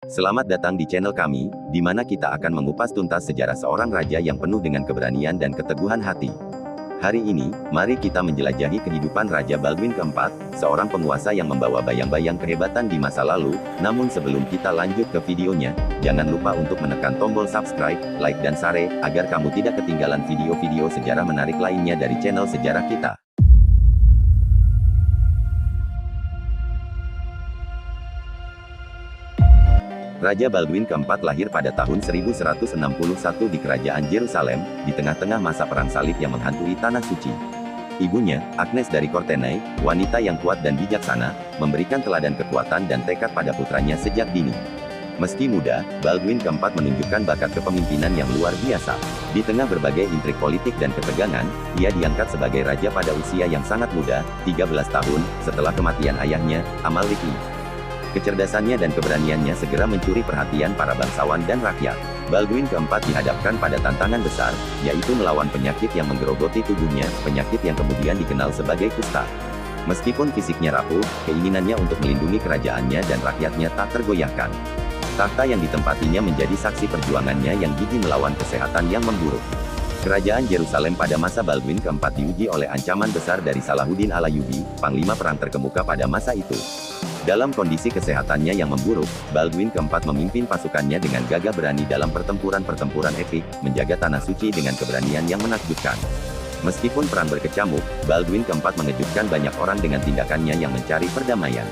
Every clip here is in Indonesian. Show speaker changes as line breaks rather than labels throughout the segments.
Selamat datang di channel kami, di mana kita akan mengupas tuntas sejarah seorang raja yang penuh dengan keberanian dan keteguhan hati. Hari ini, mari kita menjelajahi kehidupan Raja Baldwin keempat, seorang penguasa yang membawa bayang-bayang kehebatan di masa lalu. Namun sebelum kita lanjut ke videonya, jangan lupa untuk menekan tombol subscribe, like dan share, agar kamu tidak ketinggalan video-video sejarah menarik lainnya dari channel sejarah kita. Raja Baldwin keempat lahir pada tahun 1161 di Kerajaan Yerusalem, di tengah-tengah masa Perang Salib yang menghantui Tanah Suci. Ibunya, Agnes dari Courtenay, wanita yang kuat dan bijaksana, memberikan teladan kekuatan dan tekad pada putranya sejak dini. Meski muda, Baldwin keempat menunjukkan bakat kepemimpinan yang luar biasa. Di tengah berbagai intrik politik dan ketegangan, ia diangkat sebagai raja pada usia yang sangat muda, 13 tahun, setelah kematian ayahnya, Amalric. Kecerdasannya dan keberaniannya segera mencuri perhatian para bangsawan dan rakyat. Baldwin keempat dihadapkan pada tantangan besar, yaitu melawan penyakit yang menggerogoti tubuhnya, penyakit yang kemudian dikenal sebagai kusta. Meskipun fisiknya rapuh, keinginannya untuk melindungi kerajaannya dan rakyatnya tak tergoyahkan. Takhta yang ditempatinya menjadi saksi perjuangannya yang gigih melawan kesehatan yang memburuk. Kerajaan Yerusalem pada masa Baldwin keempat diuji oleh ancaman besar dari Salahuddin Alayubi, panglima perang terkemuka pada masa itu. Dalam kondisi kesehatannya yang memburuk, Baldwin keempat memimpin pasukannya dengan gagah berani dalam pertempuran-pertempuran epik, menjaga Tanah Suci dengan keberanian yang menakjubkan. Meskipun perang berkecamuk, Baldwin keempat mengejutkan banyak orang dengan tindakannya yang mencari perdamaian.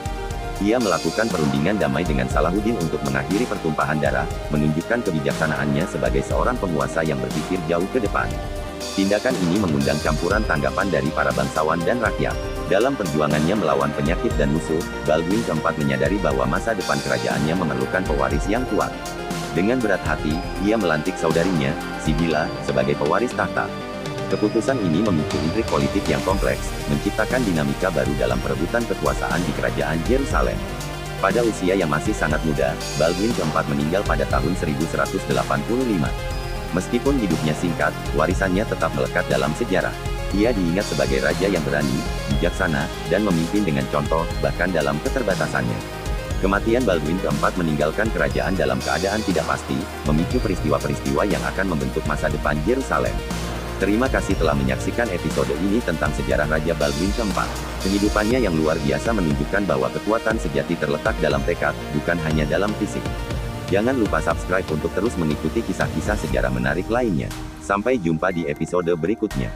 Ia melakukan perundingan damai dengan Salahuddin untuk mengakhiri pertumpahan darah, menunjukkan kebijaksanaannya sebagai seorang penguasa yang berpikir jauh ke depan. Tindakan ini mengundang campuran tanggapan dari para bangsawan dan rakyat. Dalam perjuangannya melawan penyakit dan musuh, Baldwin keempat menyadari bahwa masa depan kerajaannya memerlukan pewaris yang kuat. Dengan berat hati, ia melantik saudarinya, Sibila, sebagai pewaris tahta. Keputusan ini memicu intrik politik yang kompleks, menciptakan dinamika baru dalam perebutan kekuasaan di kerajaan Yerusalem. Pada usia yang masih sangat muda, Baldwin keempat meninggal pada tahun 1185. Meskipun hidupnya singkat, warisannya tetap melekat dalam sejarah. Ia diingat sebagai raja yang berani, bijaksana, dan memimpin dengan contoh, bahkan dalam keterbatasannya. Kematian Baldwin keempat meninggalkan kerajaan dalam keadaan tidak pasti, memicu peristiwa-peristiwa yang akan membentuk masa depan Yerusalem. Terima kasih telah menyaksikan episode ini tentang sejarah Raja Baldwin keempat. Kehidupannya yang luar biasa menunjukkan bahwa kekuatan sejati terletak dalam tekad, bukan hanya dalam fisik. Jangan lupa subscribe untuk terus mengikuti kisah-kisah sejarah menarik lainnya. Sampai jumpa di episode berikutnya.